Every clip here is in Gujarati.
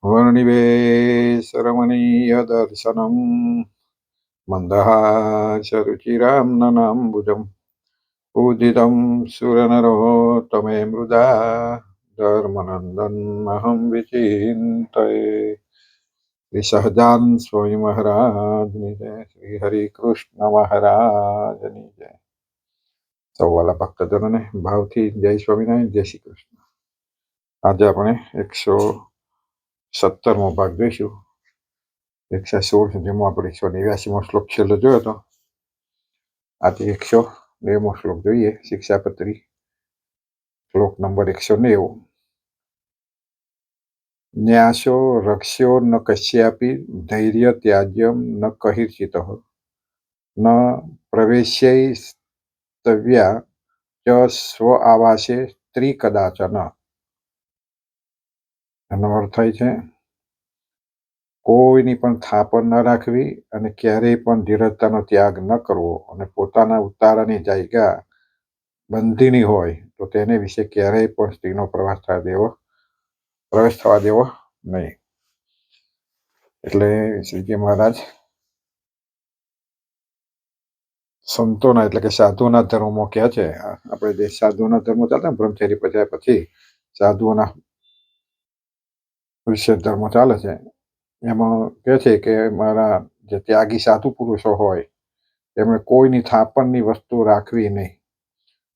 वर्णिवेशरमणीयदर्शनं मन्दहासरुचिरां ननाम्बुजं पूजितं सुरनरोत्तमे मृदा धर्मनन्दनमहं विचिन्तये। श्री सहजान स्वामी महाराजની જય, શ્રી હરિકૃષ્ણ મહારાજની જય। સૌ વાલા ભક્તજનોને ભાવથી જય સ્વામિનારાયણ, જય શ્રી કૃષ્ણ। આજે આપણે 117મો ભાગ જોઈશું। 116 સુધીમાં આપણે 189મો શ્લોક છેલ્લો જોયો હતો। આજે 190મો શ્લોક જોઈએ। શિક્ષાપત્રી શ્લોક નંબર 190। ન્યાસો રક્ષ્યો ન કસ્યાપી ધૈર્ય ત્યાજ્યમ ન કહિર્ચિતઃ ન પ્રવેશ્યૈસ્તવ્યા ચ સ્વ આવાસે સ્ત્રી કદાચન। એનો અર્થ થાય છે કોઈની પણ થાપણ ન રાખવી અને ક્યારેય પણ ધીરજતાનો ત્યાગ ન કરવો, અને પોતાના ઉતારાની જાયગા બંધીની હોય તો તેને વિશે ક્યારેય પણ સ્ત્રીનો પ્રવેશ થવા દેવો નહીં। એટલે શ્રીજી મહારાજ સંતોના એટલે કે સાધુના ધર્મમાં કહે છે, આપણે જે સાધુના ધર્મો ચાલતા બ્રહ્મચર્ય પછી સાધુઓના વિશે ધર્મ ચાલે છે, એમાં કહે છે કે મારા જે ત્યાગી સાધુ પુરુષો હોય તેમણે કોઈની થાપણની વસ્તુ રાખવી નહીં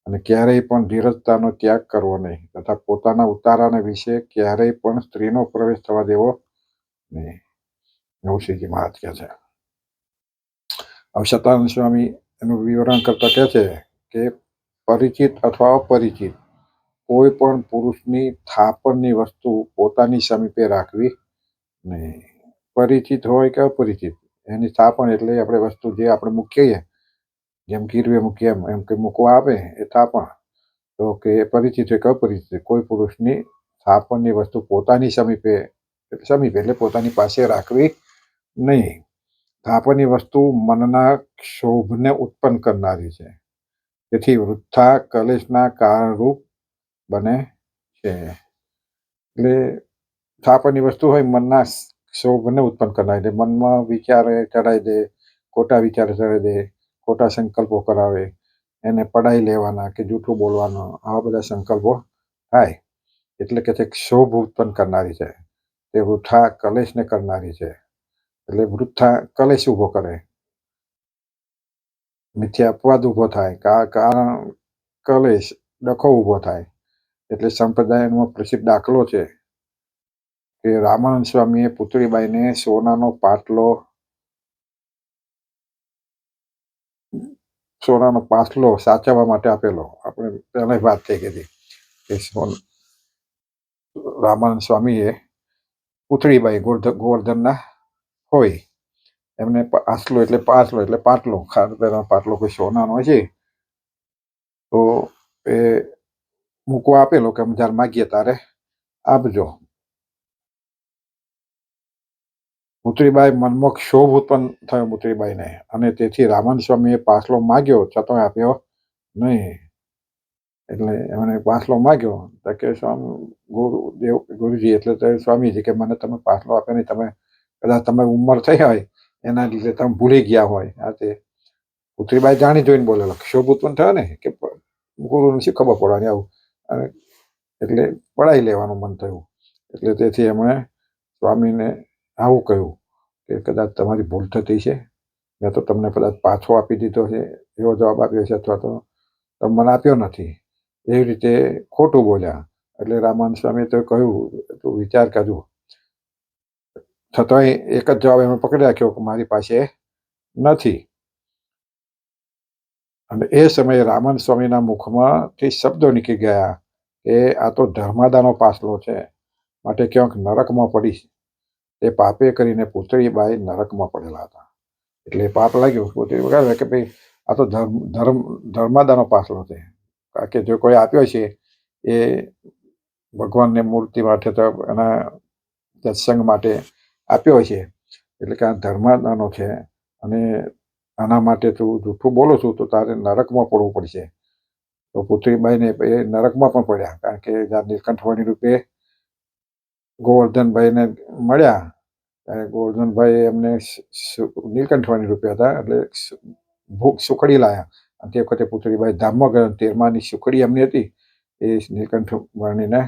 અને ક્યારેય પણ ધીરજતાનો ત્યાગ કરવો નહીં, તથા પોતાના ઉતારાને વિશે ક્યારેય પણ સ્ત્રીનો પ્રવેશ થવા દેવો નહીં, એવું શ્રીજી મહારાજ કહે છે। હવે સતાનંદ સ્વામી એનું વિવરણ કરતા કહે છે કે પરિચિત અથવા અપરિચિત કોઈ પણ પુરુષની થાપણની વસ્તુ પોતાની સમીપે રાખવી નહીં। પરિચિત હોય કે અપરિચિત, એની થાપણ એટલે આપણે વસ્તુ જે આપણે મૂકીએ, જેમ ગીરવે મૂકીએ એમ કે મૂકવા આવે એ થાપણ, તો કે પરિચિત હોય કે અપરિચિત કોઈ પુરુષની થાપણની વસ્તુ પોતાની સમીપે એટલે પોતાની પાસે રાખવી નહીં। થાપણની વસ્તુ મનના ક્ષોભને ઉત્પન્ન કરનારી છે, તેથી વૃથા કલેશના કારણરૂપ બને છે। એટલે થાપણની વસ્તુ હોય મનના ક્ષોભને ઉત્પન્ન કરનારી, એટલે મનમાં વિચારે ચડાવી દે, ખોટા વિચારે ચડાવી દે, ખોટા સંકલ્પો કરાવે, એને પડાઈ લેવાના કે જૂઠું બોલવાનું, આવા બધા સંકલ્પો થાય એટલે કે તે ક્ષોભ ઉત્પન્ન કરનારી છે, તે વૃથા કલેશને કરનારી છે। એટલે વૃથા કલેશ ઉભો કરે, મિથ્યા અપવાદ ઉભો થાય, કારણ કલેશ ડખો ઉભો થાય। એટલે સંપ્રદાયનો પ્રસિદ્ધ દાખલો છે કે રામાનંદ સ્વામીએ પુતળીબાઈને સોનાનો પાસલો સાચવવા માટે આપેલો। આપણે પહેલા વાત થઈ ગઈ હતી કે રામાનંદ સ્વામીએ પુતળીબાઈ ગોવર્ધનના હોય એમને પાટલો એટલે પાટલો કોઈ સોનાનો છે તો એ મૂકવા આપેલો કે જ્યારે માગીએ ત્યારે આપજો। પુતળીબાઈ મનમાં ક્ષોભ ઉત્પન્ન થયો પુતળીબાઈને, અને તેથી રામાનંદ સ્વામીએ પાસલો માગ્યો છતાં આપ્યો નહીં। એટલે એમણે પાસલો માગ્યો તો કે ગુરુજી એટલે સ્વામીજી કે મને તમે પાસલો આપ્યો નહીં, તમે કદાચ તમે ઉંમર થઈ હોય એના લીધે તમે ભૂલી ગયા હોય। આ તે પુતળીબાઈ જાણી જોઈને બોલેલો, ક્ષોભ ઉત્પન્ન થયો ને કે ગુરુને શું ખબર પડવાની આવું, એટલે પડાઈ લેવાનું મન થયું। એટલે તેથી એમણે સ્વામીને આવું કહ્યું કે કદાચ તમારી ભૂલ થતી છે, મેં તો તમને કદાચ પાછો આપી દીધો છે એવો જવાબ આપ્યો છે, અથવા તો તમે મને આપ્યો નથી, એવી રીતે ખોટું બોલ્યા। એટલે રામાનંદ સ્વામીએ તો કહ્યું તું વિચાર કરજો, છતાંય એક જ જવાબ એમણે પકડી રાખ્યો કે મારી પાસે નથી। અને એ સમયે રામાનંદ સ્વામીના મુખમાંથી શબ્દો નીકળી ગયા કે આ તો ધર્માદાનો પાસલો છે, માટે ક્યાંક નરકમાં પડી તે પાપે કરીને પુતળીબાઈ નરકમાં પડેલા હતા। એટલે પાપ લાગ્યું પુતળીબાઈ કે ભાઈ આ તો ધર્માદાનો પાસલો છે, કારણ કે જો કોઈ આપ્યો છે એ ભગવાનને મૂર્તિ માટે તો એના સત્સંગ માટે આપ્યો છે, એટલે કે આ ધર્માદાનો છે, અને આના માટે તું જૂઠું બોલું છું તો તારે નરકમાં પડવું પડશે। તો પુતળીબાઈને એ નરકમાં પણ પડ્યા, કારણ કે જ્યાં નીલકંઠવાણી રૂપે ગોવર્ધનભાઈને મળ્યા ત્યારે ગોવર્ધનભાઈ એમને નીલકંઠવાણી રૂપ્યા હતા, એટલે ભૂખ સુખડી લાયા. અને તે વખતે પુતળીબાઈ ધામમાં ગયા. 13માની સુખડી એમની હતી એ નીલકંઠવાણીને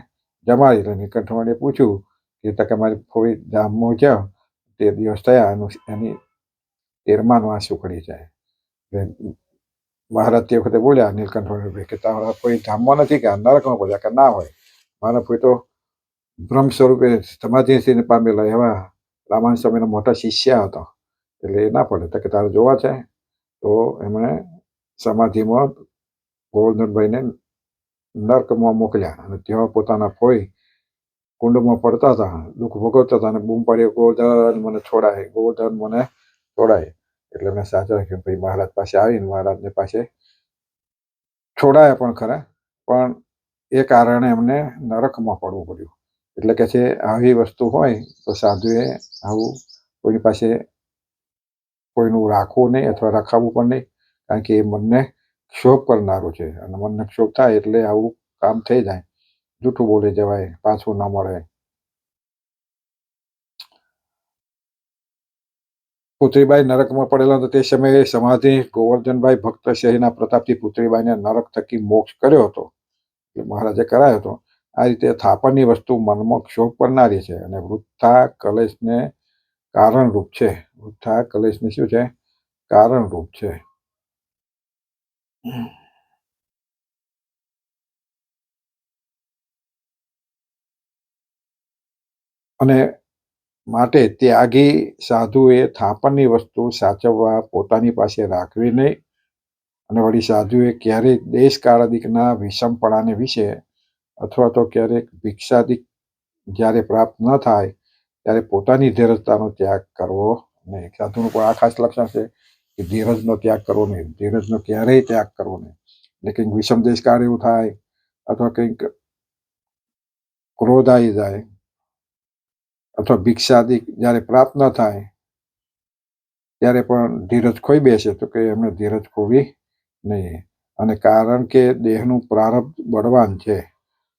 જમાડી. એટલે નીલકંઠવાણીએ પૂછ્યું કે તકે મારી ફોઈ ધામમાં ગયા 13 દિવસ થયા, એની 13માનું આ સુખડી છે. એટલે મહારાજ તે વખતે બોલ્યા નીલકંઠવાણી કે તારા કોઈ ધામમાં નથી કે નરકમાં બોલ્યા કે ના હોય, મારા કોઈ તો બ્રહ્મ સ્વરૂપે સમાધિને પામેલા એવા રામાનંદ સ્વામીના મોટા શિષ્ય હતો, એટલે એ ના પડે. તો કે તારે જોવા છે? તો એમણે સમાધિમાં ગોવર્ધનભાઈને નર્કમાં મોકલ્યા અને ત્યાં પોતાના ફોઈ કુંડમાં પડતા હતા, દુઃખ ભોગવતા હતા અને બૂમ પાડી, ગોવર્ધન મને છોડાય, ગોવર્ધન મને છોડાય. એટલે એમને સાચા રાખ્યું. ભાઈ મહારાજ પાસે આવીને મહારાજને પાસે છોડાયા પણ ખરા, પણ એ કારણે એમને નરકમાં પડવું પડ્યું. એટલે કે છે આવી વસ્તુ હોય તો સાધુએ આવું કોઈની પાસે કોઈનું રાખવું નહીં અથવા રખાવવું પણ નહીં, કારણ કે એ મનને ક્ષોભ કરનારું છે અને મનને ક્ષોભ થાય એટલે આવું કામ થઈ જાય, જૂઠું બોલી જવાય, પાછું ના મળે. પુત્રીબાઈ નરકમાં પડેલા હતા તે સમયે સમાધિ ગોવર્ધનભાઈ ભક્તશહીના પ્રતાપથી પુત્રીબાઈને નરક થકી મોક્ષ કર્યો હતો, એટલે મહારાજે કરાયો હતો. આ રીતે થાપણની વસ્તુ મનમાં ક્ષોભ કરનારી છે અને વૃથા કલેશને કારણરૂપ છે. વૃથા કલેશની શું છે? કારણરૂપ છે. અને માટે ત્યાગી સાધુએ થાપણની વસ્તુ સાચવવા પોતાની પાસે રાખવી નહીં. અને વળી સાધુએ ક્યારેક દેશકાળાદિકના વિષમપણાને વિશે અથવા તો ક્યારેક ભિક્ષાદિક જ્યારે પ્રાપ્ત ન થાય ત્યારે પોતાની ધીરજતાનો ત્યાગ કરવો નહીં. સાધુનું પણ આ ખાસ લક્ષણ છે કે ધીરજનો ત્યાગ કરવો નહીં, ધીરજનો ક્યારેય ત્યાગ કરવો નહીં. એટલે કંઈક વિષમ દેશકાળ એવું થાય અથવા કંઈક ક્રોધ આવી જાય અથવા ભિક્ષાદિક જ્યારે પ્રાપ્ત ન થાય ત્યારે પણ ધીરજ ખોઈ બેસે તો કે એમને ધીરજ ખોવી નહીં. અને કારણ કે દેહનું પ્રારબ્ધ બળવાન છે,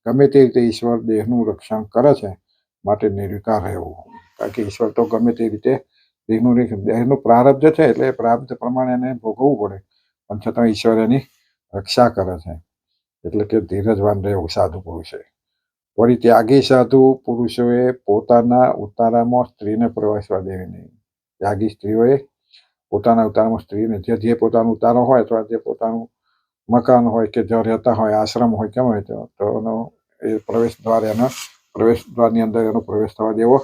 ગમે તે રીતે ઈશ્વર દેહનું રક્ષણ કરે છે, માટે નિર્વિકાર રહેવું. કારણ કે ઈશ્વર તો ગમે તે રીતે દેહનું પ્રારબ્ધ છે, એટલે પ્રારબ્ધ પ્રમાણે એને ભોગવવું પડે, પણ છતાં ઈશ્વર એની રક્ષા કરે છે. એટલે કે ધીરજવાન રહેવું સાધુ પુરુષે. વળી ત્યાગી સાધુ પુરુષોએ પોતાના ઉતારામાં સ્ત્રીને પ્રવેશવા દેવી નહીં. ત્યાગી સ્ત્રીઓએ પોતાના ઉતારામાં સ્ત્રીને જે પોતાનો ઉતારો હોય અથવા જે પોતાનું મકાન હોય કે જ્યાં રહેતા હોય, આશ્રમ હોય, કેમ હોય તો એ પ્રવેશ દ્વારની અંદર એનો પ્રવેશ થવા દેવો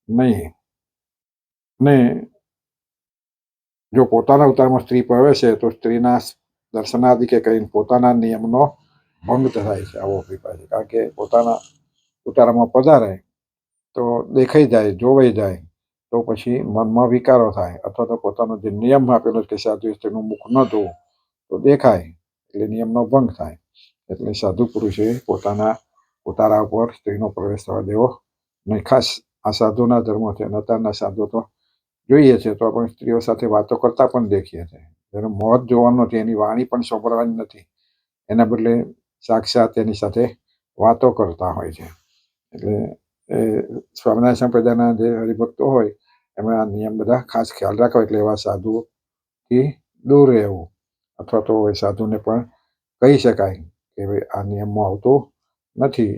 નહીં. ને જો પોતાના ઉતારમાં સ્ત્રી પ્રવેશે તો સ્ત્રીના દર્શનાદિકે કરીને પોતાના નિયમનો ભંગ થાય છે, આવો અભિપ્રાય છે. કારણ કે પોતાના ઉતારામાં પધારે તો દેખાઈ જાય, જોવાઈ જાય, તો પછી મનમાં વિકારો થાય, અથવા તો પોતાનો જે નિયમ આપેલો કે સાધુ સ્ત્રીનું મુખ ન જોવું તો દેખાય, એટલે નિયમનો ભંગ થાય. એટલે સાધુ પુરુષે પોતાના ઉતારા ઉપર સ્ત્રીનો પ્રવેશ થવા દેવો નહીં. ખાસ આ સાધુના ધર્મ છે. અત્યારના સાધુ તો જોઈએ છે તો આપણે સ્ત્રીઓ સાથે વાતો કરતા પણ દેખીએ છીએ. જેનો મોત જોવાનો નથી, એની વાણી પણ સાંભળવાની નથી, એના બદલે સાક્ષાત એની સાથે વાતો કરતા હોય છે. એટલે એ સ્વામિનારાયણ સંપ્રદાયના જે હરિભક્તો હોય એમણે આ નિયમ બધા ખાસ ખ્યાલ રાખો, એટલે એવા સાધુથી દૂર રહેવું. અથવા તો એ સાધુને પણ કહી શકાય કે ભાઈ આ નિયમમાં આવતું નથી.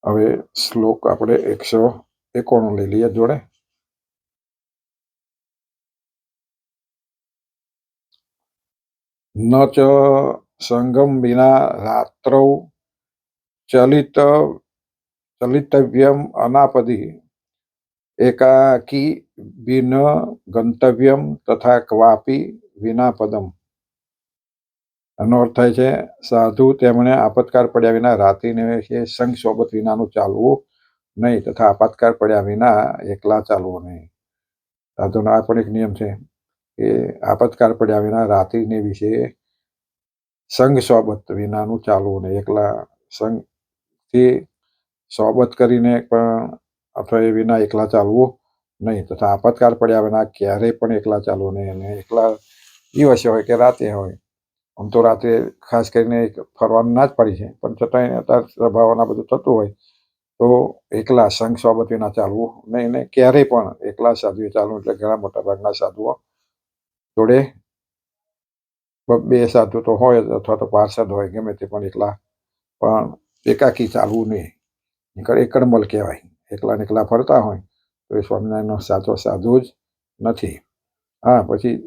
હવે શ્લોક આપણે 191 લઈ લઈએ જોડે. ન ચ સંગમ વિના રાત્રૌ ચલિતવ્યમ અનાપદી એકાકી વિન ગંતવ્યમ તથા ક્વાપી વિના પદમ. એનો અર્થ થાય છે સાધુ તેમણે આપતકાળ પડ્યા વિના રાત્રિને સંગ સોબત વિનાનું ચાલવું નહીં તથા આપતકાળ પડ્યા વિના એકલા ચાલવું નહીં. સાધુનો આ પણ એક નિયમ છે કે આપતકાળ પડ્યા વિના રાત્રિને વિશે સંગ સોબત વિનાનું ચાલવું નહીં. એકલા સંગથી સોબત કરીને પણ અથવા એ વિના એકલા ચાલવું નહીં તથા આપતકાળ પડ્યા વિના ક્યારેય પણ એકલા ચાલવું નહીં. અને એકલા દિવસે હોય કે રાતે હોય આમ તો રાત્રે ખાસ કરીને ફરવાનું ના જ પડી છે, પણ છતાંય અત્યારે સ્વભાવના બધું થતું હોય તો એકલા સંઘ સોબત વિના ચાલવું નહીં, ને ક્યારેય પણ એકલા સાધુએ ચાલવું. એટલે ઘણા મોટાભાગના સાધુઓ જોડે બે સાધુ તો હોય જ, અથવા તો પાર્ષદ હોય, ગમે તે, પણ એકલા પણ એકાકી ચાલવું નહીં. એકડમલ કહેવાય. એકલા ને એકલા ફરતા હોય તો એ સ્વામિનારાયણનો સાચો સાધુ જ નથી. હા, પછી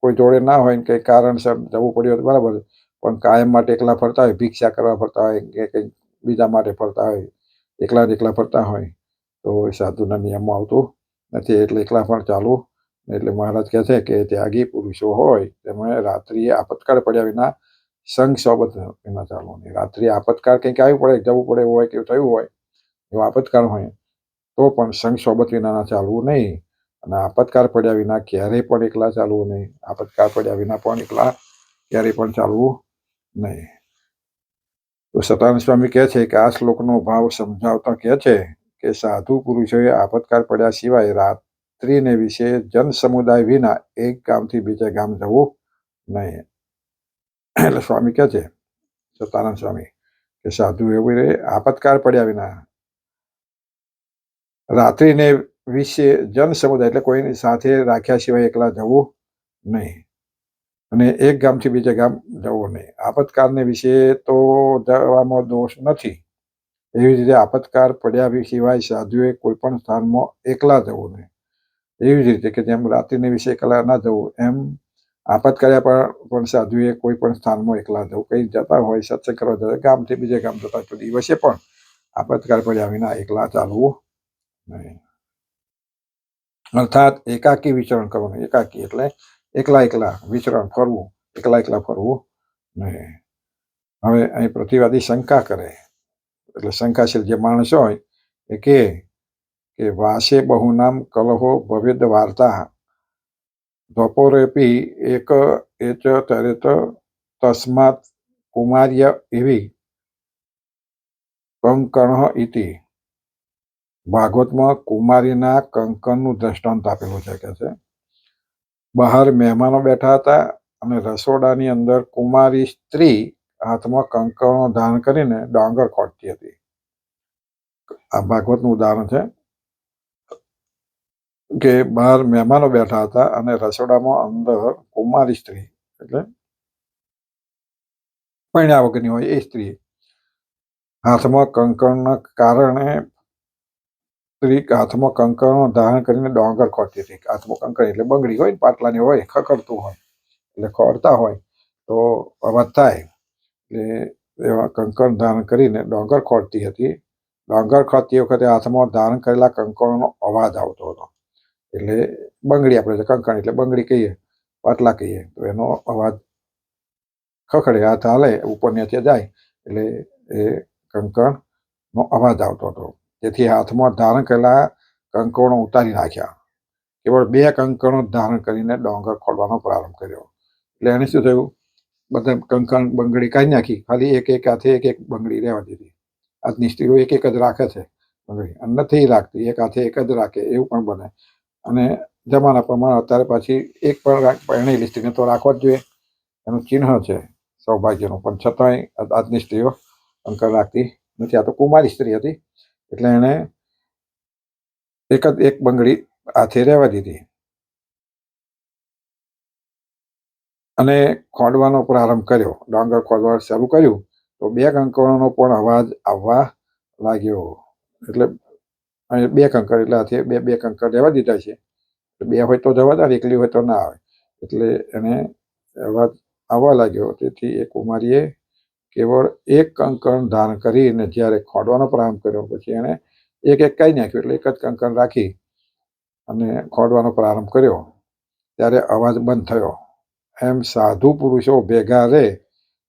કોઈ જોડે ના હોય ને કંઈ કારણસર જવું પડ્યું તો બરાબર, પણ કાયમ માટે એકલા ફરતા હોય, ભિક્ષા કરવા ફરતા હોય કે કંઈક બીજા માટે ફરતા હોય, એકલા જ એકલા ફરતા હોય તો એ સાધુના નિયમમાં આવતું નથી. એટલે એકલા પણ ચાલવું. એટલે મહારાજ કહે છે કે ત્યાગી પુરુષો હોય તેમણે રાત્રિએ આપતકાળ પડ્યા વિના સંઘ સોબત વિના ચાલવું નહીં. રાત્રિએ આપતકાળ કંઈક આવ્યું પડે, જવું પડે હોય કે થયું હોય, એવો આપતકાળ હોય તો પણ સંઘ સોબત વિના ચાલવું નહીં. અને આપતકાળ પડ્યા વિના ક્યારેય પણ એકલા ચાલવું નહીં. આપતકાળ પડ્યા વિના પણ એકલા ક્યારેય પણ ચાલવું નહીં. તો સતાનંદ સ્વામી કહે છે કે આ શ્લોકનો ભાવ સમજાવતા કહે છે કે સાધુ પુરુષોએ આપતકાળ પડ્યા સિવાય રાત્રિને વિશે જન સમુદાય વિના એક ગામથી બીજે ગામ જવું નહીં. એટલે સ્વામી કહે છે, સતાનંદ સ્વામી, કે સાધુ એવું આપતકાળ પડ્યા વિના રાત્રિને વિશે જન સમુદાય એટલે કોઈની સાથે રાખ્યા સિવાય એકલા જવું નહીં, અને એક ગામથી બીજે ગામ જવું નહીં. આપતકાળને વિશે તો જવામાં દોષ નથી. એવી જ રીતે આપતકાળ પડ્યા સિવાય સાધુએ કોઈ પણ સ્થાનમાં એકલા જવું નહીં. એવી જ રીતે કે જેમ રાત્રિને વિશે એકલા ના જવું, એમ આપતકાળ્યા પણ સાધુએ કોઈ પણ સ્થાનમાં એકલા જવું. કંઈ જતા હોય, સત્સંગ કરવા જતા, ગામથી બીજે ગામ જતા, તો દિવસે પણ આપતકાળ પડ્યા વિના એકલા ચાલવું નહીં. અર્થાત એકાકી વિચરણ કરવું. એકાકી એટલે એકલા એકલા વિચરણ, ફરવું, એકલા એકલા ફરવું નહીં. હવે અહીં પ્રતિવાદી શંકા કરે, એટલે શંકાશીલ જે માણસ હોય એ કે વાસે બહુનામ કલહો ભવેદ વાર્તા ધપોરેપી એક એચ તરેત તસ્માત કુમાર્ય એવી કંકણ ઇતિ. ભાગવતમાં કુમારીના કંકણનું દ્રષ્ટાંત આપેલું છે. કે છે બહાર મહેમાનો બેઠા હતા અને રસોડાની અંદર કુમારી સ્ત્રી હાથમાં કંકણો ધારણ કરીને ડાંગર ખોટતી હતી. આ ભાગવતનું ઉદાહરણ છે કે બહાર મહેમાનો બેઠા હતા અને રસોડામાં અંદર કુમારી સ્ત્રી એટલે પરણ્યા વગરની હોય એ સ્ત્રી હાથમાં કંકણના કારણે હાથમાં કંકણો ધારણ કરીને ડોંગર ખોટતી હતી. હાથમાં કંકણ એટલે બંગડી હોય, પાટલાની હોય, ખખડતું હોય, એટલે ખોડતા હોય તો અવાજ થાય. એટલે એવા કંકણ ધારણ કરીને ડોંગર ખોડતી હતી. ડોંગર ખોદતી વખતે હાથમાં ધારણ કરેલા કંકણોનો અવાજ આવતો હતો. એટલે બંગડી આપણે કંકણ એટલે બંગડી કહીએ, પાટલા કહીએ, તો એનો અવાજ ખખડે, હાથ હાલે, ઉપર નીચે જાય એટલે એ કંકણનો અવાજ આવતો હતો. તેથી હાથમાં ધારણ કરેલા કંકણો ઉતારી નાખ્યા. કેવળ 2 કંકણો ધારણ કરીને ડોંગર ખોદવાનો પ્રારંભ કર્યો. એટલે એને શું થયું, બધા કંકણ બંગડી કાઢી નાખી, ખાલી એક એક હાથે એક એક બંગડી રહેવા દીધી. આજની સ્ત્રીઓ એક એક જ રાખે છે બંગડી, અને નથી રાખતી, એક હાથે એક જ રાખે, એવું પણ બને. અને જમાના પ્રમાણે અત્યારે પાછી એક પણ પરણેલી સ્ત્રીને તો રાખવા જ જોઈએ, એનું ચિહ્ન છે સૌભાગ્યનું. પણ છતાંય આજની સ્ત્રીઓ કંકણ રાખતી નથી. આ તો કુમારી સ્ત્રી હતી એટલે એણે એક બંગડી હાથે રહેવા દીધી અને ખોદવાનો પ્રારંભ કર્યો. ડાંગર ખોદવા શરૂ કર્યું તો 2 કંકણોનો પણ અવાજ આવવા લાગ્યો. એટલે 2 કંકણ એટલે હાથે 2 કંકણ રહેવા દીધા છે. 2 હોય તો જવા દે, એકલી હોય તો ના આવે. એટલે એને અવાજ આવવા લાગ્યો. તેથી એ કુમારીએ કેવળ 1 કંકણ ધારણ કરીને જ્યારે ખોદવાનો પ્રારંભ કર્યો, પછી એણે એક એક કાઢી નાખ્યું. એટલે એક જ કંકણ રાખી અને ખોદવાનો પ્રારંભ કર્યો. ત્યારે અવાજ બંધ થયો. એમ સાધુ પુરુષો ભેગા રહે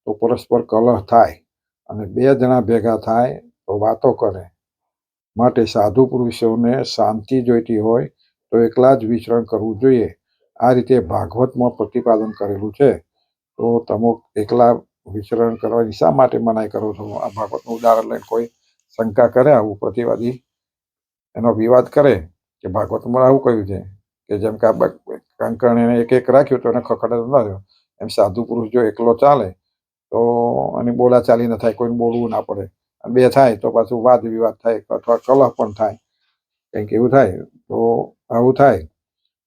તો પરસ્પર કલહ થાય, અને 2 જણા ભેગા થાય તો વાતો કરે. માટે સાધુ પુરુષોને શાંતિ જોઈતી હોય તો એકલા જ વિચરણ કરવું જોઈએ. આ રીતે ભાગવતમાં પ્રતિપાદન કરેલું છે. તો તમે એકલા વિચરણ કરવાની શા માટે મનાઈ કરો છો? આ ભાગવતનું ઉદાહરણ લઈને કોઈ શંકા કરે, આવું પ્રતિવાદી એનો વિવાદ કરે કે ભાગવતમાં આવું કહ્યું છે કે જેમ કે આ કંકણ એને એક એક રાખ્યું તો એને ખખડાતો ન થયો, એમ સાધુ પુરુષ જો એકલો ચાલે તો એની બોલાચાલી ન થાય, કોઈને બોલવું ના પડે. અને બે થાય તો પાછું વાદ વિવાદ થાય અથવા કલહ પણ થાય, કંઈક એવું થાય. તો આવું થાય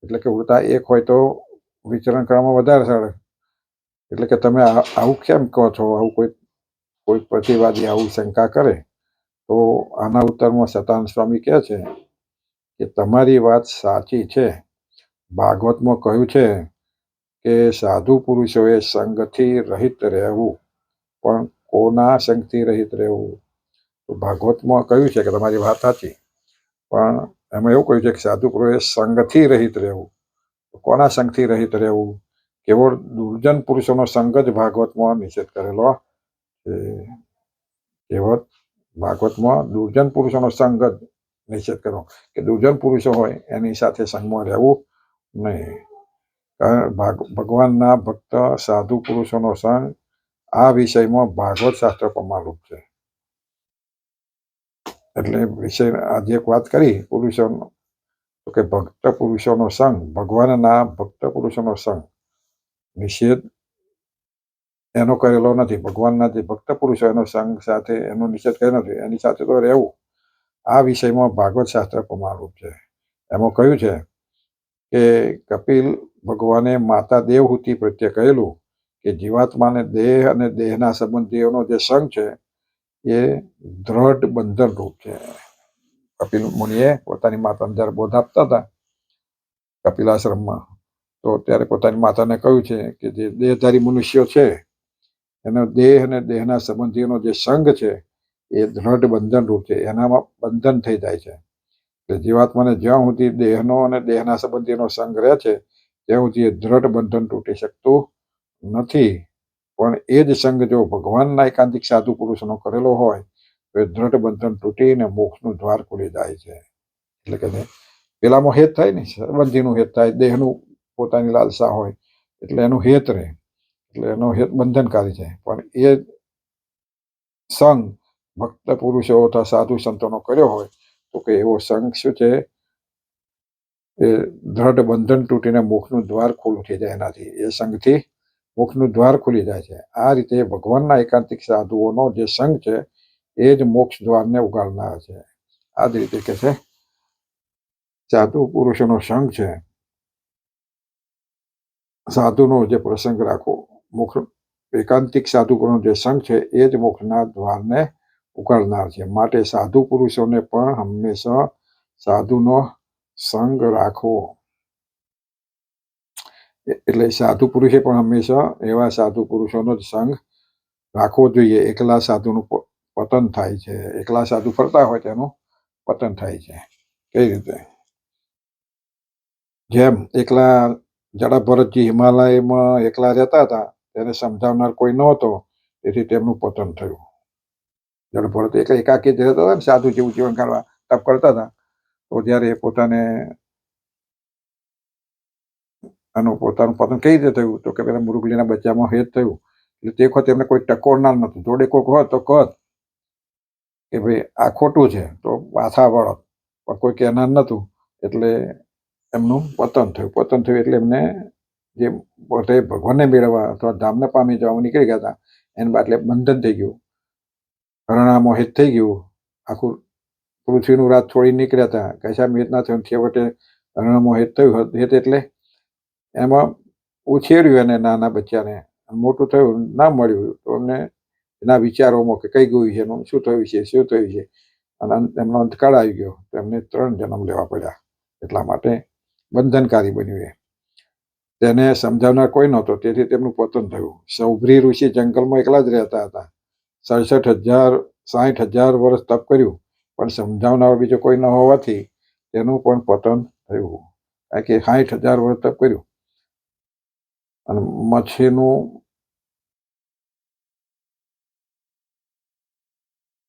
એટલે કે ઉલટા એક હોય તો વિચરણ કરવામાં વધારે સરળ. એટલે કે તમે આવું કેમ કહો છો, આવું કોઈ પ્રતિવાદી આવું શંકા કરે તો આના ઉત્તરમાં સતાનંદ સ્વામી કહે છે કે તમારી વાત સાચી છે. ભાગવતમાં કહ્યું છે કે સાધુ પુરુષોએ સંગથી રહિત રહેવું, પણ કોના સંગથી રહિત રહેવું? તો ભાગવતમાં કહ્યું છે કે તમારી વાત સાચી, પણ એમાં એવું કહ્યું છે કે સાધુ પુરુષોએ સંગથી રહિત રહેવું. કોના સંગથી રહિત રહેવું? કેવળ દુર્જન પુરુષોનો સંગ જ ભાગવતમાં નિષેધ કરેલો છે. કેવળ ભાગવતમાં દુર્જન પુરુષોનો સંગ જ નિષેધ કર્યો કે દુર્જન પુરુષો હોય એની સાથે સંગમાં રહેવું નહીં. ભગવાનના ભક્ત સાધુ પુરુષોનો સંગ આ વિષયમાં ભાગવત શાસ્ત્ર પ્રમાણરૂપ છે. એટલે વિષય આજે એક વાત કરી પુરુષોનો, તો કે ભક્ત પુરુષોનો સંગ, ભગવાનના ભક્ત પુરુષોનો સંગ નિષેધ એનો કરેલો નથી. ભગવાનના જે ભક્ત પુરુષો એનો સંગ સાથે એનો નિષેધ કર્યો નથી, એની સાથે તો રહેવું. આ વિષયમાં ભાગવત શાસ્ત્ર પ્રમાણરૂપ છે. એમાં કહ્યું છે કે કપિલ ભગવાને માતા દેવહૂતિ પ્રત્યે કહેલું કે જીવાત્માને દેહ અને દેહના સંબંધીઓનો જે સંગ છે એ દ્રઢ બંધન રૂપ છે. કપિલ મુનિએ પોતાની માતાને જ્યારે બોધ આપતા હતા કપિલાશ્રમમાં, તો ત્યારે પોતાની માતાને કહ્યું છે કે જે દેહધારી મનુષ્યો છે એનો દેહ અને દેહના સંબંધીઓનો જે સંગ છે એ દ્રઢ બંધન રૂપ છે, એનામાં બંધન થઈ જાય છે. એટલે જીવાત્માને જ્યાં સુધી દેહનો અને દેહના સંબંધીઓનો સંગ રહે છે ત્યાં સુધી એ દ્રઢ બંધન તૂટી શકતું નથી. પણ એ જ સંગ જો ભગવાનના એકાંતિક સાધુ પુરુષનો કરેલો હોય તો એ દ્રઢ બંધન તૂટીને મોક્ષનું દ્વાર ખુલી જાય છે. એટલે કે પેલામાં હેત થાય ને, સંબંધીનું હેત થાય, દેહનું પોતાની લાલસા હોય એટલે એનું હેત રહે, એટલે એનો હેત બંધનકારી છે. પણ એ સંગ ભક્ત પુરુષો અથવા સાધુ સંતોનો કર્યો હોય તો કે એવો સંગ શું છે, એ દ્રઢ બંધન તૂટીને મોક્ષનું દ્વાર ખુલ્લું થઈ જાય. એનાથી એ સંગથી મોક્ષનું દ્વાર ખુલી જાય છે. આ રીતે ભગવાનના એકાંતિક સાધુઓનો જે સંગ છે એ જ મોક્ષ દ્વારને ઉગાડનાર છે. આ જ રીતે કે છે સાધુ પુરુષોનો સંગ છે, સાધુનો જે પ્રસંગ રાખો, મોક્ષ એકાંતિક સાધુ પુરુષનો જે સંગ છે એ જ મોક્ષના દ્વારને ઉગાડનાર છે. માટે સાધુ પુરુષોને પણ હંમેશા સાધુનો સંગ રાખવો. એટલે સાધુ પુરુષે પણ હંમેશા એવા સાધુ પુરુષોનો જ સંગ રાખવો જોઈએ. એકલા સાધુનું પતન થાય છે, એકલા સાધુ ફરતા હોય તેનું પતન થાય છે. કઈ રીતે? જેમ એકલા જડા ભરતજી હિમાલયમાં એકલા રહેતા હતા, તેને સમજાવનાર કોઈ નહોતો, તેથી તેમનું પતન થયું. જડ ભરત એકલા એકાકી જ રહેતા હતા ને, સાધુ જેવું જીવન કાઢવા તપ કરતા હતા. તો જ્યારે પોતાનું પતન કઈ રીતે થયું? તો કે પેલા મૃગલીના બચ્ચામાં હેત થયું. એટલે તે વખત એમને કોઈ ટકોરનાર નતું. જોડે કોઈક હોત તો કહત કે ભાઈ આ ખોટું છે તો પાછા વળત, પણ કોઈ કહેનાર નતું. એટલે એમનું પતન થયું. પતન થયું એટલે એમને જે પોતે ભગવાનને મેળવવા અથવા ધામને પામી જવા નીકળી ગયા હતા એને બાટલે બંધન થઈ ગયું, હરણા હેત થઈ ગયું. આખું પૃથ્વીનું રાત છોડી નીકળ્યા હતા, કશા મેદ ના થયું. છેવટે હરણા હેત થયું. હેત એટલે એમાં ઉછેર્યું એને, નાના બચ્ચાને. મોટું થયું, ના મળ્યું તો એમને એના વિચારોમાં કે કઈ ગયું છે, એનું શું થયું છે, શું થયું છે, અને એમનો અંતકાળ આવી ગયો તો એમને 3 જન્મ લેવા પડ્યા. એટલા માટે બંધનકારી બન્યું. તેને સમજાવનાર કોઈ નહોતો, તેથી તેમનું પતન થયું. સૌભ્રી ઋષિ જંગલમાં એકલા જ રહેતા હતા. 60,000 વર્ષ તપ કર્યું, પણ સમજાવનાર બીજો કોઈ ન હોવાથી તેનું પણ પતન થયું. કારણ કે 60,000 વર્ષ તપ કર્યું અને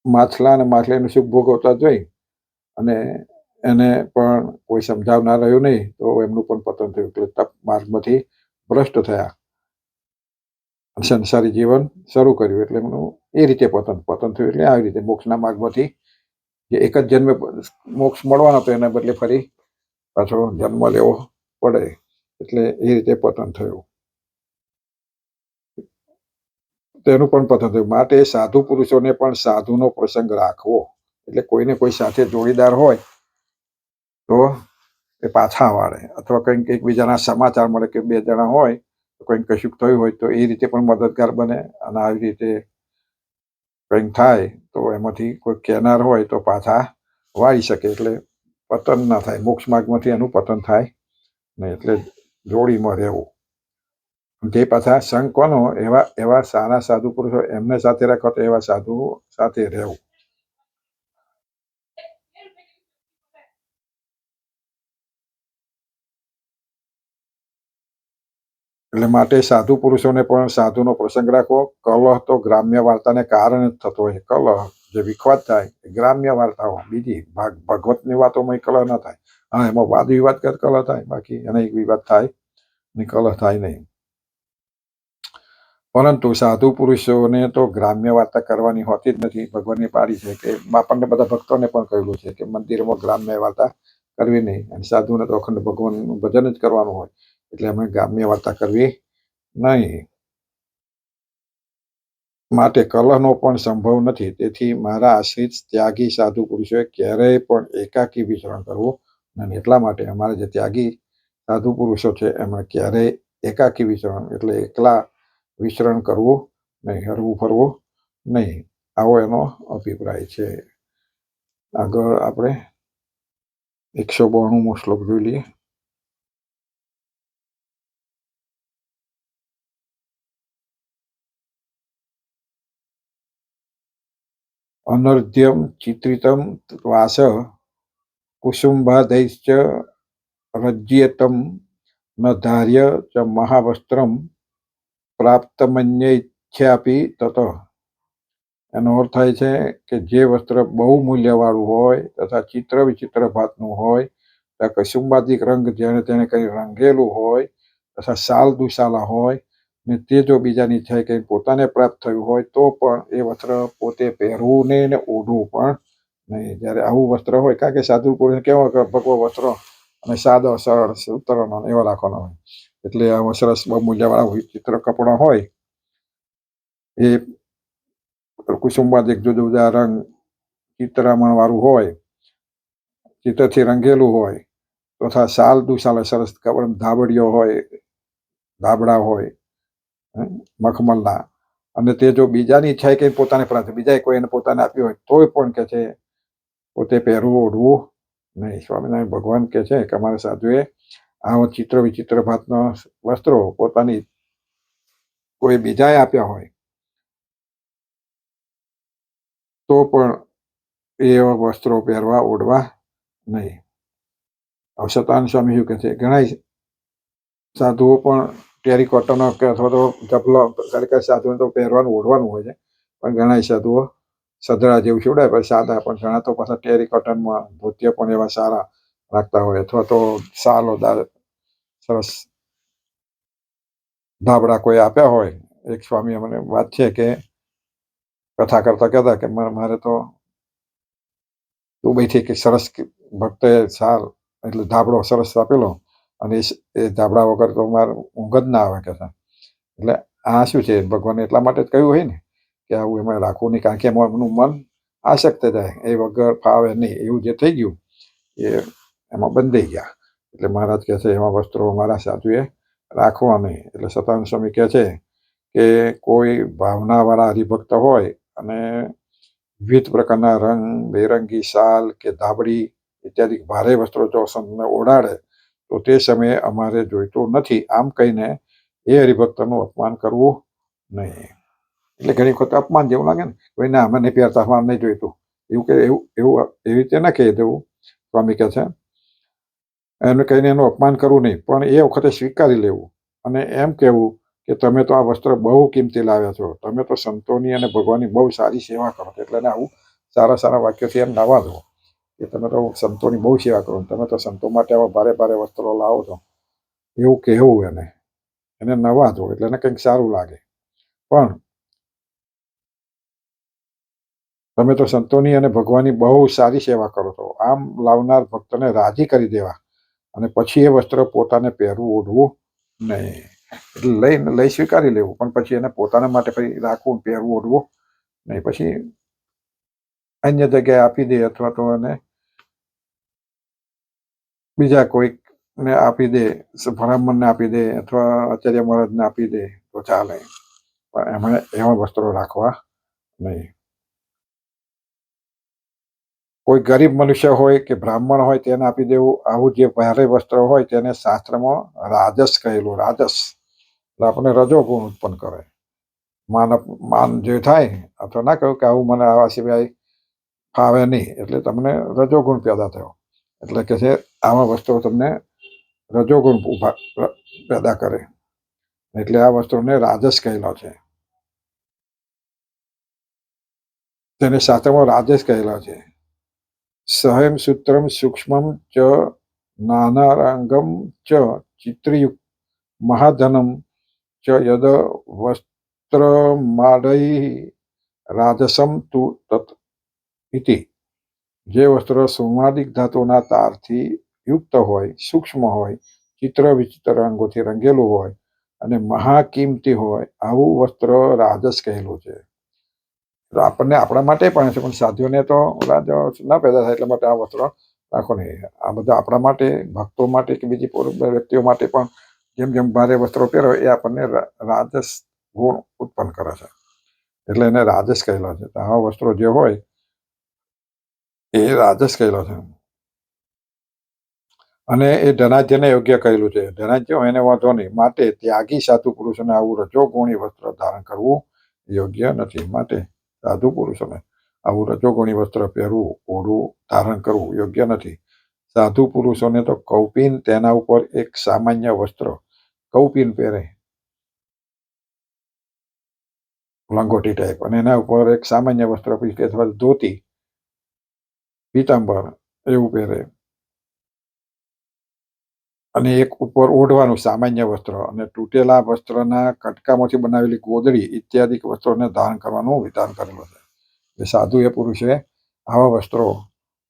માછલા અને માછલીનું સુખ ભોગવતા જોઈ અને એને પણ કોઈ સમજાવનાર રહ્યું નહીં, તો એમનું પણ પતન થયું. એટલે તપ માર્ગમાંથી ભ્રષ્ટ થયા, સંસારી જીવન શરૂ કર્યું. એટલે એમનું એ રીતે પતન થયું. એટલે આવી રીતે મોક્ષના માર્ગમાંથી જે એક જ જન્મે મોક્ષ મળવાનો હતો એના બદલે ફરી પાછો જન્મ લેવો પડે. એટલે એ રીતે પતન થયું. તેનું પણ પતન થયું. માટે સાધુ પુરુષોને પણ સાધુનો પ્રસંગ રાખવો. એટલે કોઈને કોઈ સાથે જોડીદાર હોય તો એ પાછા વાળે, અથવા કંઈક એકબીજાના સમાચાર મળે કે બે જણા હોય તો કંઈક કશુંક થયું હોય તો એ રીતે પણ મદદગાર બને. અને આવી રીતે કંઈક થાય તો એમાંથી કોઈ કહેનાર હોય તો પાછા વાળી શકે, એટલે પતન ના થાય. મોક્ષ માર્ગમાંથી એનું પતન થાય નહીં. એટલે જોડીમાં રહેવું. તે પાછા સંગ કોનો, એવા સારા સાધુ પુરુષો એમને સાથે રાખો તો એવા સાધુ સાથે રહેવું. એટલે માટે સાધુ પુરુષોને પણ સાધુનો પ્રસંગ રાખવો. કલહ તો ગ્રામ્ય વાર્તાને કારણે જ થતો હોય. કલહ જે વિખવાદ થાય એ ગ્રામ્ય વાર્તાઓ, બીજી ભગવતની વાતોમાં કલહ ના થાય. હા, એમાં વાદ વિવાદ કર કલહ થાય, બાકી અનેક વિવાદ થાય ને કલહ થાય નહીં. પરંતુ સાધુ પુરુષોને તો ગ્રામ્ય વાર્તા કરવાની હોતી જ નથી. ભગવાનની પાડી છે કે આપણને બધા ભક્તોને પણ કહેલું છે કે મંદિરમાં ગ્રામ્ય વાર્તા કરવી નહીં, અને સાધુને તો અખંડ ભગવાનનું ભજન જ કરવાનું હોય, એટલે અમે ગ્રામ્ય વાર્તા કરવી નહીં. માટે કલહનો પણ સંભવ નથી. તેથી મારા આશ્રિત ત્યાગી સાધુ પુરુષોએ ક્યારેય પણ એકાકી વિચરણ કરવું નહીં. એટલા માટે અમારા જે ત્યાગી સાધુ પુરુષો છે એમાં ક્યારેય એકાકી વિચરણ, એટલે એકલા વિચરણ કરવું નહીં, હરવું ફરવું નહીં. આવો એનો અભિપ્રાય છે. આગળ આપણે 192મો શ્લોક જોઈ લઈએ. અનર્ધ્યમ ચિત્રિતમ વાસ કુસુંભાદૈશ્ચ રજ્યેતમ ન ધાર્ય ચ મહાવસ્ત્રમ પ્રાપ્તમન્યૈચ્છાપી તત. એનો અર્થ થાય છે કે જે વસ્ત્ર બહુ મૂલ્યવાળું હોય તથા ચિત્ર વિચિત્ર ભાતનું હોય, તથા કસુંબાદિક રંગ જેને તેને કંઈ રંગેલું હોય, તથા સાલ દુસાલા હોય, ને તે જો બીજાની ઈચ્છાએ કંઈ પોતાને પ્રાપ્ત થયું હોય તો પણ એ વસ્ત્ર પોતે પહેરવું નહીં ને ઓઢવું પણ નહીં. જ્યારે આવું વસ્ત્ર હોય, કારણ કે સાધુ પુરુષ કેવો ભગવો વસ્ત્ર અને સાદો સરળ સૂતરનો એવા રાખવાનો હોય, એટલે આવા સરસ બહુ મૂલ્યવાળા ચિત્ર કપડાં હોય એ કુસુંબાદિક જુદા જુદા રંગ ચિત્રામણ વાળું હોય, ચિત્રથી રંગેલું હોય, તથા સાલ દુસાલા સરસ કપડ ધાબડીઓ હોય, ધાબડા હોય મખમલના, અને તે જો બીજાની ઈચ્છાએ કંઈ પોતાને પ્રાપ્ત, બીજાએ કોઈ એને પોતાને આપ્યું હોય તોય પણ કે છે પોતે પહેરવું ઓઢવું નહીં. સ્વામિનારાયણ ભગવાન કે છે કે અમારા સાધુએ આવા ચિત્ર વિચિત્ર ભાતના વસ્ત્રો પોતાની કોઈ બીજાએ આપ્યા હોય તો પણ એવા વસ્ત્રો પહેરવા ઓઢવા નહીં. હવે સતાનંદ સ્વામી શું કહે છે, ઘણા સાધુઓ પણ ટેરીકોટનો કે અથવા તો ઝબલો, સાધુઓને તો પહેરવાનું ઓઢવાનું હોય છે, પણ ઘણા સાધુઓ સદરા જેવું છોડાય પણ સાદા, પણ ઘણા તો પાછા ટેરીકોટનમાં ધોતિયા પણ એવા સારા રાખતા હોય, અથવા તો સાલો સરસ ધાબડા કોઈ આપ્યા હોય. એક સ્વામી મને વાત છે કે કથા કરતા કહેતા કે મારે તો દુબઈથી કે સરસ ભક્તે સાલ એટલે ધાબળો સરસ આપેલો, અને એ ધાબળા વગર તો મારે ઊંઘ જ ના આવે કે. એટલે આ શું છે, ભગવાને એટલા માટે જ કહ્યું હોય ને કે આવું એમાં રાખવું નહીં, કારણ કે એમાં એમનું મન આસક્ત જાય, એ વગર ફાવે નહીં, એવું જે થઈ ગયું એ એમાં બંધાઈ ગયા. એટલે મહારાજ કહે છે એવા વસ્ત્રો અમારા સાધુએ રાખવા નહીં. એટલે સતાનંદ સ્વામી કહે છે કે કોઈ ભાવનાવાળા હરિભક્ત હોય અને વિવિધ પ્રકારના રંગ બેરંગી શાલ કે ધાબડી ઇત્યાદિ ભારે વસ્ત્રો જો સંતને ઓઢાડે તો તે સમયે અમારે જોઈતું નથી, આમ કહીને એ હરિભક્તનું અપમાન કરવું નહીં. એટલે ઘણી વખત અપમાન જેવું લાગે ને, કોઈ ના અમે નહીં પહેરતા, અમારે નહીં જોઈતું, એવું કે એવું એવી રીતે ના કહી દેવું. સ્વામી કહે છે એમને કહીને એનું અપમાન કરવું નહીં, પણ એ વખતે સ્વીકારી લેવું અને એમ કહેવું કે તમે તો આ વસ્ત્ર બહુ કિંમતી લાવ્યા છો, તમે તો સંતોની અને ભગવાનની બહુ સારી સેવા કરો છો. એટલે આવું સારા સારા વાક્યોથી એમ નવા દો કે તમે તો સંતોની બહુ સેવા કરો, તમે તો સંતો માટે આવા ભારે ભારે વસ્ત્રો લાવો છો, એવું કહેવું એને નવા દો, એટલે એને કંઈક સારું લાગે. પણ તમે તો સંતોની અને ભગવાનની બહુ સારી સેવા કરો છો, આમ લાવનાર ભક્તને રાજી કરી દેવા, અને પછી એ વસ્ત્ર પોતાને પહેરવું ઓઢવું નહીં. એટલે લઈ સ્વીકારી લેવું, પણ પછી એને પોતાના માટે પછી રાખવું, પહેરવું, ઓઢવું નહીં. પછી અન્ય જગ્યાએ આપી દે અથવા તો એને બીજા કોઈકને આપી દે, બ્રાહ્મણને આપી દે અથવા આચાર્ય મહારાજને આપી દે તો ચાલે, પણ એમણે એવા વસ્ત્રો રાખવા નહીં. કોઈ ગરીબ મનુષ્ય હોય કે બ્રાહ્મણ હોય તેને આપી દેવું. આવું જે ભારે વસ્ત્ર હોય તેને શાસ્ત્રમાં રાજસ કહેલું. રાજસ એટલે આપણને રજો ગુણ ઉત્પન્ન કરે. માન જે થાય અથવા ના કહ્યું કે આવું મને આવા સિવાય ફાવે નહીં, એટલે તમને રજોગુણ પેદા થયો. એટલે કે છે આવા વસ્ત્રો તમને રજોગુણ પેદા કરે, એટલે આ વસ્ત્રોને રાજસ કહેલા છે. તેને શાસ્ત્રમાં રાજસ કહેલા છે. સહમ સૂત્રમ સૂક્ષ્મમ ચ નાનારંગમ ચ ચિત્રયુક્ત મહાધનમ ચ યદ વસ્ત્રમાડૈ રાજસમ તુ તત ઇતિ. જે વસ્ત્ર સોમાદિક ધાતુના તારથી યુક્ત હોય, સૂક્ષ્મ હોય, ચિત્ર વિચિત્ર રંગોથી રંગેલું હોય અને મહાકિંમતી હોય, આવું વસ્ત્ર રાજસ કહેલું છે. તો આપણને આપણા માટે પણ છે, પણ સાધુઓને તો રાજસ ના પેદા થાય એટલા માટે આ વસ્ત્ર રાખો નહીં. આ બધા આપણા માટે, ભક્તો માટે કે બીજી વ્યક્તિઓ માટે પણ જેમ જેમ ભારે વસ્ત્રો પહેરો એ આપણને રાજસ ગુણ ઉત્પન્ન કરે છે, એટલે એને રાજસ કહેલો છે. તો આવા વસ્ત્રો જે હોય એ રાજસ કહેલો છે. અને એ ધનાઢ્યને યોગ્ય કહેલું છે. ધનાઢ્ય હોય એને વાંધો નહીં, માટે ત્યાગી સાધુ પુરુષોને આવું રજોગુણી વસ્ત્ર ધારણ કરવું યોગ્ય નથી. માટે સાધુ પુરુષોને આવું રજોગુણી વસ્ત્ર પહેરવું, ઓઢવું, ધારણ કરવું યોગ્ય નથી. સાધુ પુરુષોને તો કૌપીન, તેના ઉપર એક સામાન્ય વસ્ત્ર કૌપીન પહેરે, લંગોટી ટાઈપ, અને એના ઉપર એક સામાન્ય વસ્ત્ર અથવા ધોતી, પીતાંબર એવું પહેરે, અને એક ઉપર ઓઢવાનું સામાન્ય વસ્ત્ર, અને તૂટેલા વસ્ત્રના કટકામાંથી બનાવેલી ગોદડી ઇત્યાદિ વસ્ત્રોને ધારણ કરવાનું વિધાન કરેલું છે. એટલે સાધુ એ પુરુષે આવા વસ્ત્રો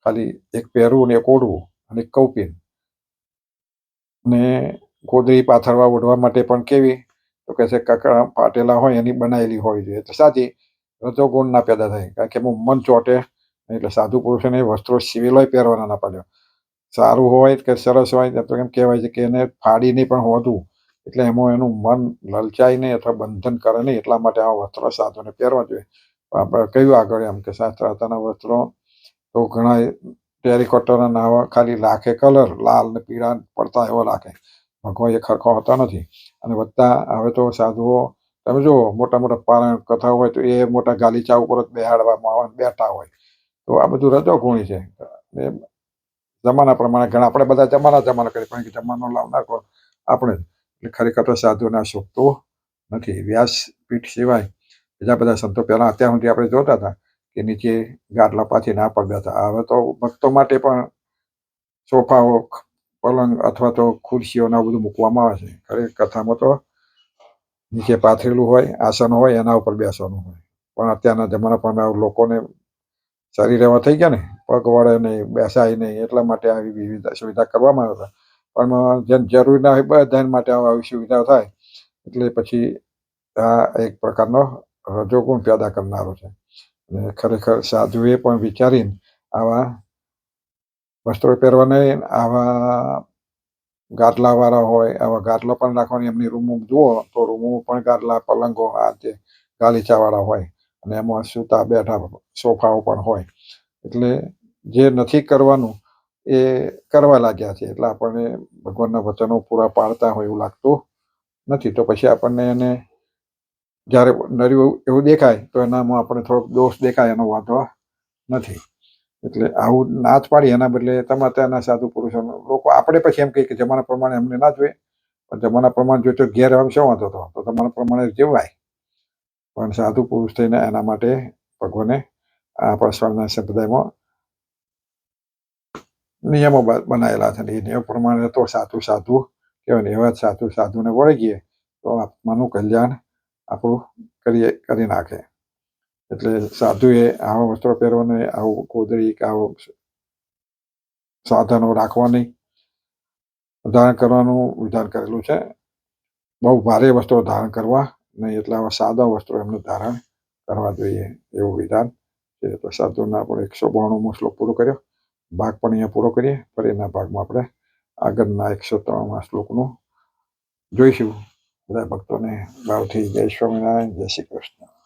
ખાલી એક પહેરવું ને એક ઓઢવું, અને કૌપીન ને ગોદડી પાથરવા ઓઢવા માટે પણ કેવી, તો કે છે કકડા પાટેલા હોય એની બનાવેલી હોવી જોઈએ. એટલે સાચી રજોગુણ ના પેદા થાય, કારણ કે એમાં મન ચોટે. એટલે સાધુ પુરુષોને વસ્ત્રો સિવેલોય પહેરવાના ના પાડ્યો. સારું હોય કે સરસ હોય તો એમ કહેવાય છે કે એને ફાડીને પણ હોતું, એટલે એમાં એનું મન લલચાય નહીં અથવા બંધન કરે નહીં. એટલા માટે આવા વસ્ત્રો સાધુને પહેરવા જોઈએ. આપણે કહ્યું આગળ એમ કે શાસ્ત્રાર્થના વસ્ત્રો તો ઘણા ટેરિકોટાના નાવા ખાલી રાખે, કલર લાલ ને પીળા પડતા એવો રાખે, ભગવા એ ખરખો હોતા નથી. અને વધતા હવે તો સાધુઓ તમે જુઓ, મોટા મોટા પારાયણ કથા હોય તો એ મોટા ગાલીચા ઉપર જ બેહાડવામાં બેઠા હોય. તો આ બધું રજોગુણી છે. જમાના પ્રમાણે ઘણા આપણે બધા જમાના કરીએ, પણ જમાનો લાવનાર કોણ? આપણે. એટલે ખરેખર તો સાધુને આ શોભતું નથી. વ્યાસપીઠ સિવાય બીજા બધા સંતો પહેલા અત્યાર સુધી આપણે જોતા હતા કે નીચે ગાદલા પાથી ના પડતા હતા. હવે તો ભક્તો માટે પણ સોફાઓ, પલંગ અથવા તો ખુરશીઓ ને બધું મૂકવામાં આવે છે. ખરેખર કથામાં તો નીચે પાથરેલું હોય, આસન હોય, એના ઉપર બેસવાનું હોય. પણ અત્યારના જમાના પ્રમાણે લોકોને શરીર એવા થઈ ગયા ને, પગ વળે નહીં, બેસાય નહીં, એટલા માટે આવી વિવિધ સુવિધા કરવામાં આવે. પણ જેમ જરૂરી ના હોય બધા માટે આવી સુવિધા થાય, એટલે પછી આ એક પ્રકારનો રજોગુણ પેદા કરનારો છે. અને ખરેખર સાધુએ પણ વિચારીને આવા વસ્ત્રો પહેરવા નહીં. આવા ગાદલાવાળા હોય, આવા ગાદલા પણ રાખવાની. એમની રૂમ જુઓ તો રૂમો પણ ગાદલા, પલંગો આ તે ગાલીચાવાળા હોય, અને એમાં સૂતા બેઠા સોફાઓ પણ હોય. એટલે જે નથી કરવાનું એ કરવા લાગ્યા છે. એટલે આપણને ભગવાનના વચનો પૂરા પાડતા હોય એવું લાગતું નથી. તો પછી આપણને એને જ્યારે નર્યું એવું દેખાય તો એનામાં આપણે થોડોક દોષ દેખાય, એનો વાંધો નથી. એટલે આવું ના જ પાડી, એના બદલે તમે ત્યાંના સાધુ પુરુષો લોકો આપણે પછી એમ કહીએ કે જમાના પ્રમાણે એમને ના જોઈએ, પણ જમાના પ્રમાણે જોઈએ તો ઘેર આમ શું વાંધો હતો? તો તમારા પ્રમાણે જેવાય. પણ સાધુ પુરુષ થઈને એના માટે ભગવાને આપણા સ્વામિનારાયણ સંપ્રદાયમાં નિયમો બનાવેલા છે. એ નિયમ પ્રમાણે તો સાધુ કહેવાય ને, એવા સાધુને વળગીએ તો આત્માનું કલ્યાણ આપણું કરી નાખે. એટલે સાધુએ આવા વસ્ત્રો પહેરવાને, આવું ગોદડી કે આવું સાધનો રાખવાની ધારણ કરવાનું વિધાન કરેલું છે. બહુ ભારે વસ્ત્રો ધારણ કરવા નહીં, એટલે આવા સાદા વસ્ત્રો એમને ધારણ કરવા જોઈએ એવું વિધાન છે. તો સાધુના આપણે 192મો શ્લોક પૂરો કર્યો. ભાગ પણ અહીંયા પૂરો કરીએ. ફરીના ભાગમાં આપણે આગળના 103મા શ્લોકનું જોઈશું. બધા ભક્તોને ભાવથી જય સ્વામિનારાયણ, જય શ્રી કૃષ્ણ.